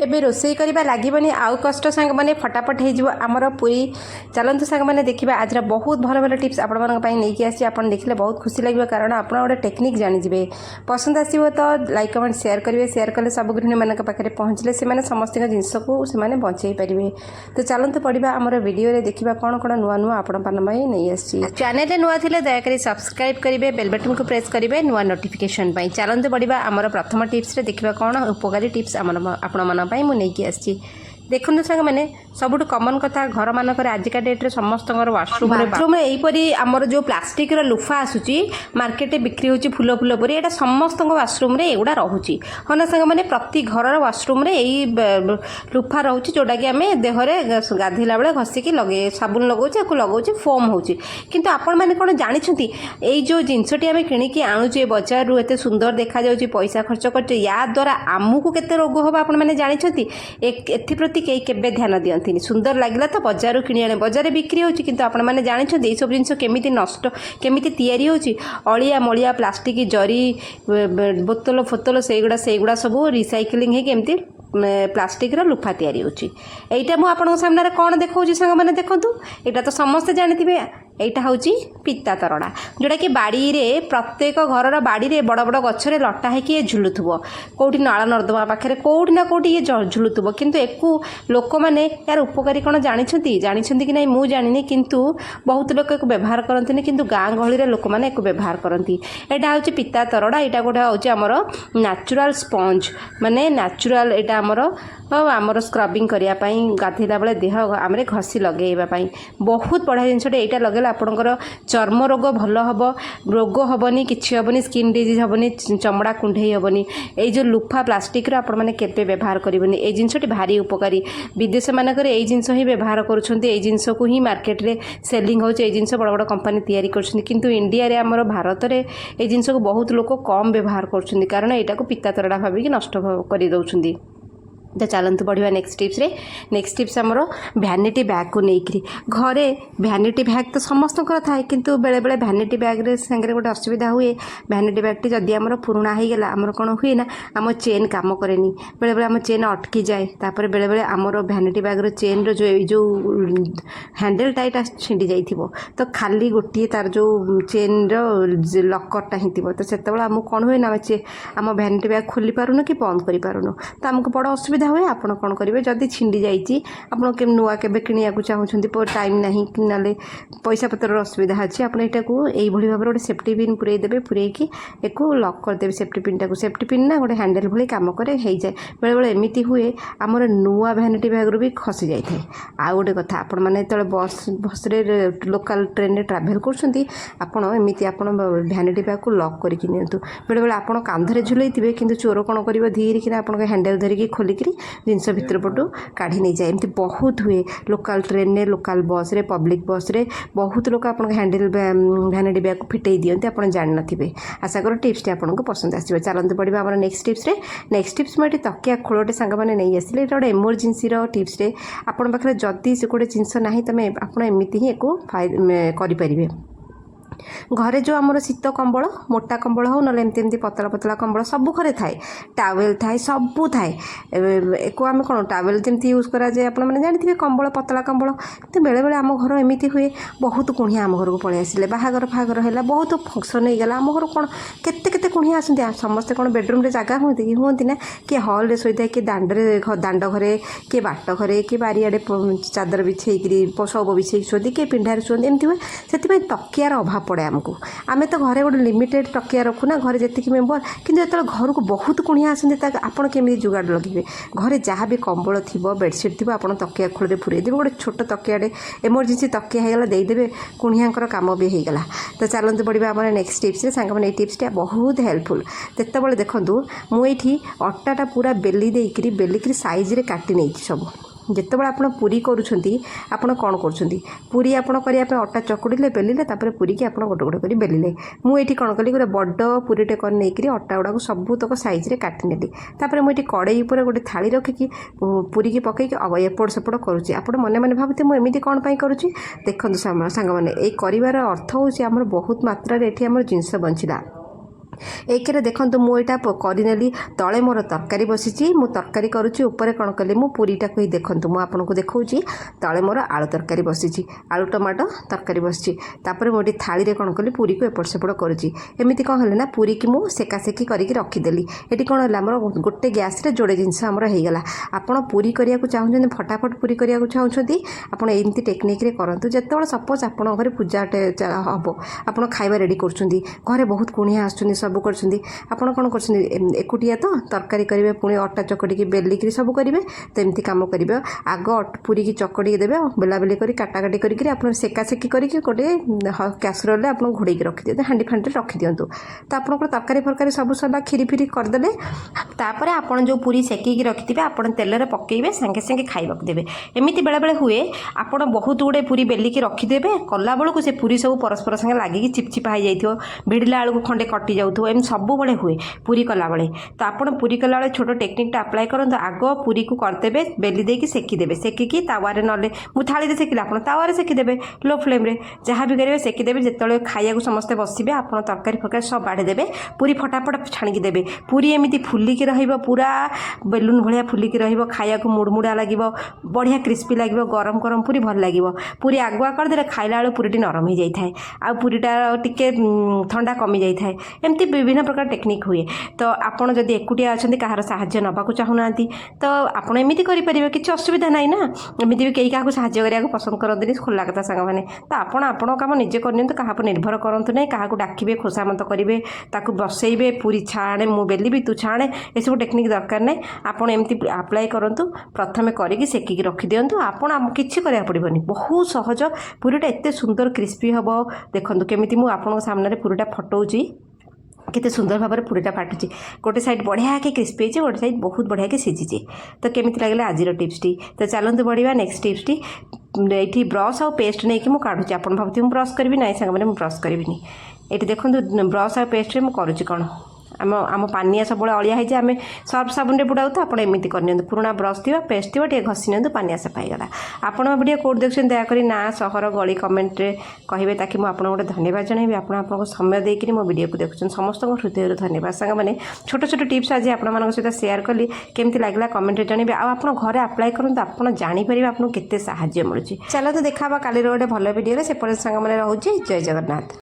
एबे रोसई करबा लागबनी आउ कष्ट सांग माने फटाफट हो आमर पूरी चलतु सांग मैंने देखा आज बहुत भल भल टिप्स आपण नहीं कि आसी आपन देखले बहुत खुशी लगे कारण आप गोटे टेक्निक जानीजे पसंद आसो तो लाइक कमेंट शेयर कले सब गृहिणी मान पाखे पहुँचले से समस्त जिनस को से बचे पारे। तो चलतु पढ़ा आमर वीडियो देखा कौन कौन नुआ नुआ आपण नहीं आसी चैनल नुआ थे दयाकोरी सब्सक्राइब करेंगे बेल बटन को प्रेस करेंगे नुआ नोटिफिकेशन चलतु पढ़ा आमर प्रथम टिप्स देखा कौन उपकारी टिप्स आपण मु नहीं आसी देखो सांग मैंने सबुठ कमन कथा घर मानक आजिका डेट्रे समस्त वाशरूम यहीपरी आमर जो प्लास्टिक लुफा आसूची मार्केट बिक्री होची फूल फूल परी एटा समस्त वाशरूम रे एगुड़ा रोची हाँ ना सांग मैंने प्रति घर वाशरूम रे यही लुफा रोची जोटा कि आम देहरे गाधेला बेले घसिकी लगे साबुन लगाऊे लगाऊे फोम होची किंतु आपण मैंने कौन जानते यही जो जिनसटी आम किणिकी आणुचे बजार रू एत सुंदर देखा जाउची पैसा खर्च करचे या द्वारा आमको केते रोग हम आपण मैंने जानते एप्रति कई केबे ध्यान दियंतिनी सुंदर लगला तो बजार किणी आने बजार बिक्री होची किंतु आपण मैंने जानते ये सब जिनस केमिति नष्ट केमिति तैयारी होची अलिया मलिया प्लास्टिक जरी बोतल फोतल सेगुड़ा सब रिसाइक्लिंग है केमती प्लास्टिक लुफा तैयारी होची एटा मु आपन सामने कौन देखौची संग माने देखंतु एटा तो समस्त जानिथिबे एटा होची पिता तरड़ा जोटा कि बाड़ी रे प्रत्येक घर बाड़ी रे बड़ बड़ गछरे लटा है कि झुलुथबो कोठी नाला नर्दमा पाखरे कोठी ना कोठी ये झुलुथबो किंतु एकु लोक माने यार उपकारी कोन जानिछंती कि नहीं मु जानिनी किंतु बहुत लोक एको व्यवहार करंतिनी किंतु गाँ गहली रे लोक माने एको व्यवहार करंती एटा होची पिता तरड़ा एटा गोटे होची हमर नेचुरल स्पंज माने नेचुरल एटा हमर स्क्रबिंग करिया पई गाधेला बेले देह हमरे घसी लगेइबा पई बहुत बढ़िया जिनसटे एटा लगे आपणकर चर्म रोग भल हम रोग हेनी कि हेनी स्किन डिजीज हेनी चमड़ा कुंडे हेनी ये जो लुफा प्लास्टिक आपण मैंने केते व्यवहार करेंगे ये जिनसटी भारी उपकारी विदेश मानक ये जिनस ही व्यवहार करुँच जिनस को ही मार्केट रे सेलिंग हो जिनस बड़ बड़ कंपानी तैयारी कर किंतु इंडिया रे आमर भारत में ये जिनस को बहुत लोग कम व्यवहार कर कारण यहाँ को पिता तरड़ा भाविक नष्ट कर दौरान। तो चलतु बढ़िया नेक्स्ट टिप्स आमर भैनिटी बैग को लेकर घरे भैनिटी बैग तो समस्त थाए किंतु बेले बेले भैनिटी बैग रे संगे गोटे असुविधा हुए भैनिटी बैगटी जदि आमर पुराणा हो गला आमर कौन हुए ना आम चेन काम करेनी बेले बेले आम चेन अटकी जाए तापर बेले बेले आमर भैनिटी बैग चेन रो जो हैंडल टाइट छिंडी जाइथिबो तो खाली गोटे तार जो चेन रो लकरटा ही तो से आमको कौन हुए ना आम भैनिटी बैग खोली पारुनु कि बंद कर पारुनु तो आमको बड़ असुविधा हुए आप कौन करेंगे जदि छिंडी जाइए आप नुआ के किणा चाहते टाइम ना ना पैसा पतर असुविधा अच्छी आप यहाँ भाई भाव गोटे सेफ्टी पिन पूरे देवे पूरेकी एक लक करदे सेफ्टी पिनटा को सेफ्टी पिन ना गोटे हैंडल भाई कम करे हो जाए बेले बेले एमती हुए आमर नुआ भैनिटी बैग भी खसी जाए आउ गोटे कथा आपण मैंने जो बस लोकल ट्रेन में ट्राभेल करमती आप भैनिटी बैग को लक करके नियंतु बेले बेले आप कांधरे झुलैथिबे किंतु चोर कौन कर धीरे किना आप हैंडल धरिकी खोलिकी जिनस भितर पटू काढ़ी नहीं जाए एमती बहुत हुए लोकल ट्रेन रे लोकल बस रे पब्लिक बस रे बहुत लोग आप हैंडल भैनिटी बैग को फिटई दियंती आप जान नथिबे आशा कर टिप्स आपको पसंद आसो। चलते पढ़ा आम नेक्स्ट टिप्स मुझे तकिया खोलटे सांग मैंने नहीं आसिले ये गोटे इमरजेंसी टिप्स रे आपण पाखे जदि से गोटे जिनस ना तुम एमती ही एक करें घरे जो आमर शीत कंबल मोटा कंबल हो ना एमती पतला पतला कंबल सब घरे थाए टावेल थाए सबू थाए एक आम कौन टावेल जमी यूज कराए आप जानते कंबल पतला कंबल तो बेले बेले आम घर एमती हुए बहुत कुणिया आम घर को पलि आसिले बाहागर फागर है बहुत फंक्शन हो गला आम घर कौन केते कुणिया आसती समस्ते कौन बेडरूम रे जगह हमें ना किए हल रे शोता किए दांड घरे किए बाट घरे किए बारियाड़े चादर बिछेकरी सब बिछे शुअती किए पिंडारे शुअती एमती हुए से तकियार अभाव पड़े आमको आम तो घरे गोटे लिमिटेड तकिया रखुना घरे जी मेम्बर कि जो घर को बहुत कुणिया आसते आपड़ केमी जुगाड़ लगे घरे जहाँ भी कंबल थी बेडसीट थी आप तकिया खोल पूरे देवे गोटे छोट तकियाटे इमरजेंसी तकिया होगा देदेवे कुणिया कम भी होगला। तो चलते पढ़ा आम नेक्स्ट टिप्स सांग मैंने टिप्सटा बहुत हेल्पफुल तेत देखूँ मुझे अटाटा पूरा बेली देकरी बेलिकी साइज रे काटी नहीं सब जितेबाला आप पूरी करुँच आपड़ कौन कर पूरी आप अटा चकुड़े बेलिले पूरी की आप गोटे गोटे कर बेलिले मुझे कौन कली गोटे बड़ पूरीटे कर नहीं अटा गुड़ा सबूतक साइज रे काटी नेली मुझे कड़े गोटे थाली रखिकी पूरी की पकईकि एपट सेपट करुँची आप मन मन भावते मुझे कौन पाई करुँची देखो सांग मैंने ये कर अर्थ हूँ बहुत मात्रा ये जिनस बंचला ଏକରେ ଦେଖନ୍ତୁ ମୁଁ ଏଇଟା କରିନେଲି ତଳେ ମୋର ତରକାରୀ ବସିଛି ମୁଁ ତରକାରୀ କରୁଛି ଉପରେ କ'ଣ କଲି ମୁଁ ପୁରୀଟାକୁ ହିଁ ଦେଖନ୍ତୁ ମୁଁ ଆପଣଙ୍କୁ ଦେଖାଉଛି ତଳେ ମୋର ଆଳୁ ତରକାରୀ ବସିଛି ଆଳୁ ଟମାଟୋ ତରକାରୀ ବସିଛି ତାପରେ ମୁଁ ଏଠି ଥାଳିରେ କ'ଣ କଲି ପୁରୀକୁ ଏପଟ ସେପଟ କରୁଛି ଏମିତି କ'ଣ ହେଲେ ନା ପୁରୀକି ମୁଁ ସେକାସେକି କରିକି ରଖିଦେଲି ଏଠି କ'ଣ ହେଲା ଆମର ଗୋଟେ ଗ୍ୟାସ୍ରେ ଯୋଡ଼େ ଜିନିଷ ଆମର ହେଇଗଲା ଆପଣ ପୁରୀ କରିବାକୁ ଚାହୁଁଛନ୍ତି ଫଟାଫଟ ପୁରୀ କରିବାକୁ ଚାହୁଁଛନ୍ତି ଆପଣ ଏମିତି ଟେକ୍ନିକ୍ରେ କରନ୍ତୁ ଯେତେବେଳେ ସପୋଜ୍ ଆପଣଙ୍କ ଘରେ ପୂଜାଟେ ହେବ ଆପଣ ଖାଇବା ରେଡ଼ି କରୁଛନ୍ତି ଘରେ ବହୁତ କୁଣିଆ ଆସୁଛନ୍ତି ସବୁ କରୁଛନ୍ତି ଆପଣ କ'ଣ କରୁଛନ୍ତି ଏକୁଟିଆ ତ ତରକାରୀ କରିବେ ପୁଣି ଅଟା ଚକଟିକି ବେଲିକିରି ସବୁ କରିବେ ତ ଏମିତି କାମ କରିବେ ଆଗ ପୁରୀକି ଚକଟିକି ଦେବେ ବେଲାବେଲି କରି କାଟାକାଟି କରିକି ଆପଣ ସେକାସେକି କରିକି ଗୋଟେ କ୍ୟାସରୋଲରେ ଆପଣ ଘୋଡ଼େଇକି ରଖିଦିଅନ୍ତୁ ହାଣ୍ଡି ଫାଣ୍ଡିରେ ରଖିଦିଅନ୍ତୁ ତ ଆପଣଙ୍କର ତରକାରୀ ଫରକାରୀ ସବୁ ସରିଲା କ୍ଷୀରି ଫିରି କରିଦେଲେ ତାପରେ ଆପଣ ଯେଉଁ ପୁରୀ ସେକିକି ରଖିଥିବେ ଆପଣ ତେଲରେ ପକାଇବେ ସାଙ୍ଗେ ସାଙ୍ଗେ ଖାଇବାକୁ ଦେବେ ଏମିତି ବେଳେବେଳେ ହୁଏ ଆପଣ ବହୁତ ଗୁଡ଼ିଏ ପୁରୀ ବେଲିକି ରଖିଦେବେ କଲାବେଳକୁ ସେ ପୁରୀ ସବୁ ପରସ୍ପର ସାଙ୍ଗେ ଲାଗିକି ଚିପଚିପା ହେଇଯାଇଥିବ ଭିଡ଼ିଲା ବେଳକୁ ଖଣ୍ଡେ କଟି ଯାଉଥିବ ଏମିତି ସବୁବେଳେ ହୁଏ ପୁରୀ କଲାବେଳେ ତ ଆପଣ ପୁରୀ କଲାବେଳେ ଛୋଟ ଟେକ୍ନିକ୍ଟା ଆପ୍ଲାଏ କରନ୍ତୁ ଆଗ ପୁରୀକୁ କରିଦେବେ ବେଲି ଦେଇକି ସେକିଦେବେ ସେକିକି ତାୱାରେ ନହେଲେ ମୁଁ ଥାଳିରେ ସେକିଲେ ଆପଣ ତାୱାରେ ସେକିଦେବେ ଲୋ ଫ୍ଲେମ୍ରେ ଯାହା ବି କରିବେ ସେକିଦେବେ ଯେତେବେଳେ ଖାଇବାକୁ ସମସ୍ତେ ବସିବେ ଆପଣ ତରକାରୀ ଫରକାରୀ ସବୁ ବାଢ଼ି ଦେବେ ପୁରୀ ଫଟାଫଟ ଛାଣିକି ଦେବେ ପୁରୀ ଏମିତି ଫୁଲିକି ରହିବ ପୁରା ବେଲୁନ୍ ଭଳିଆ ଫୁଲିକି ରହିବ ଖାଇବାକୁ ମୁଡ଼ମୁଡ଼ା ଲାଗିବ ବଢ଼ିଆ କ୍ରିସ୍ପି ଲାଗିବ ଗରମ ଗରମ ପୁରୀ ଭଲ ଲାଗିବ ପୁରୀ ଆଗୁଆ କରିଦେଲେ ଖାଇଲା ବେଳକୁ ପୁରୀଟି ନରମ ହେଇଯାଇଥାଏ ଆଉ ପୁରୀଟା ଟିକେ ଥଣ୍ଡା କମିଯାଇଥାଏ ଏମିତି ବିଭିନ୍ନ ପ୍ରକାର ଟେକ୍ନିକ୍ ହୁଏ ତ ଆପଣ ଯଦି ଏକୁଟିଆ ଅଛନ୍ତି କାହାର ସାହାଯ୍ୟ ନେବାକୁ ଚାହୁଁନାହାନ୍ତି ତ ଆପଣ ଏମିତି କରିପାରିବେ କିଛି ଅସୁବିଧା ନାହିଁ ନା ଏମିତି ବି କେହି କାହାକୁ ସାହାଯ୍ୟ କରିବାକୁ ପସନ୍ଦ କରନ୍ତିନି ଖୋଲା କଥା ସାଙ୍ଗମାନେ ତ ଆପଣ ଆପଣଙ୍କ କାମ ନିଜେ କରିନିଅନ୍ତୁ କାହା ଉପରେ ନିର୍ଭର କରନ୍ତୁ ନାହିଁ କାହାକୁ ଡାକିବେ ଖୋସାମତ କରିବେ ତାକୁ ବସେଇବେ ପୁରୀ ଛାଣେ ମୁଁ ବେଲିବି ତୁ ଛାଣେ ଏସବୁ ଟେକ୍ନିକ୍ ଦରକାର ନାହିଁ ଆପଣ ଏମିତି ଆପ୍ଲାଏ କରନ୍ତୁ ପ୍ରଥମେ କରିକି ସେକିକି ରଖିଦିଅନ୍ତୁ ଆପଣ କିଛି କରିବାକୁ ପଡ଼ିବନି ବହୁତ ସହଜ ପୁରୀଟା ଏତେ ସୁନ୍ଦର କ୍ରିସ୍ପି ହେବ ଦେଖନ୍ତୁ କେମିତି ମୁଁ ଆପଣଙ୍କ ସାମ୍ନାରେ ପୁରୀଟା ଫଟଉଛି କେତେ ସୁନ୍ଦର ଭାବରେ ପୁରୀଟା ଫାଟୁଛି ଗୋଟେ ସାଇଡ୍ ବଢ଼ିଆକି କ୍ରିସ୍ପି ହେଇଛି ଗୋଟେ ସାଇଡ୍ ବହୁତ ବଢ଼ିଆକି ସିଝିଛି ତ କେମିତି ଲାଗିଲା ଆଜିର ଟିପ୍ସଟି ତ ଚାଲନ୍ତୁ ବଢ଼ିବା ନେକ୍ସଟ ଟିପ୍ସଟି ଏଇଠି ବ୍ରସ୍ ଆଉ ପେଷ୍ଟ ନେଇକି ମୁଁ କାଢ଼ୁଛି ଆପଣ ଭାବୁଥିବେ ମୁଁ ବ୍ରସ୍ କରିବି ନାହିଁ ସାଙ୍ଗମାନେ ମୁଁ ବ୍ରସ୍ କରିବିନି ଏଇଠି ଦେଖନ୍ତୁ ବ୍ରସ୍ ଆଉ ପେଷ୍ଟରେ ମୁଁ କରୁଛି କ'ଣ ଆମ ପାନିଆ ସବୁବେଳେ ଅଳିଆ ହେଇଛି ଆମେ ସର୍ଫ ସାବୁନରେ ବୁଡ଼ାଉ ତ ଆପଣ ଏମିତି କରିନିଅନ୍ତୁ ପୁରୁଣା ବ୍ରସ୍ ଥିବ ପେଷ୍ଟ ଥିବ ଟିକେ ଘଷି ନିଅନ୍ତୁ ପାନିଆ ସଫା ହେଇଗଲା ଆପଣ ଭିଡ଼ିଓ କୋଉଠି ଦେଖୁଛନ୍ତି ଦୟାକରି ନାଁ ସହର ଗଳି କମେଣ୍ଟରେ କହିବେ ତାକି ମୁଁ ଆପଣଙ୍କୁ ଗୋଟେ ଧନ୍ୟବାଦ ଜଣାଇବି ଆପଣ ଆପଣଙ୍କ ସମୟ ଦେଇକରି ମୋ ଭିଡ଼ିଓକୁ ଦେଖୁଛନ୍ତି ସମସ୍ତଙ୍କ ହୃଦୟରୁ ଧନ୍ୟବାଦ ସାଙ୍ଗମାନେ ଛୋଟ ଛୋଟ ଟିପ୍ସ ଆଜି ଆପଣମାନଙ୍କ ସହିତ ସେୟାର କଲି କେମିତି ଲାଗିଲା କମେଣ୍ଟରେ ଜଣାଇବେ ଆଉ ଆପଣ ଘରେ ଆପ୍ଲାଏ କରନ୍ତୁ ଆପଣ ଜାଣିପାରିବେ ଆପଣଙ୍କୁ କେତେ ସାହାଯ୍ୟ ମିଳୁଛି ଚାଲନ୍ତୁ ଦେଖା ହେବା କାଲିର ଗୋଟେ ଭଲ ଭିଡ଼ିଓରେ ସେ ପର୍ଯ୍ୟନ୍ତ ସାଙ୍ଗମାନେ ରହୁଛି ଜୟ ଜଗନ୍ନାଥ।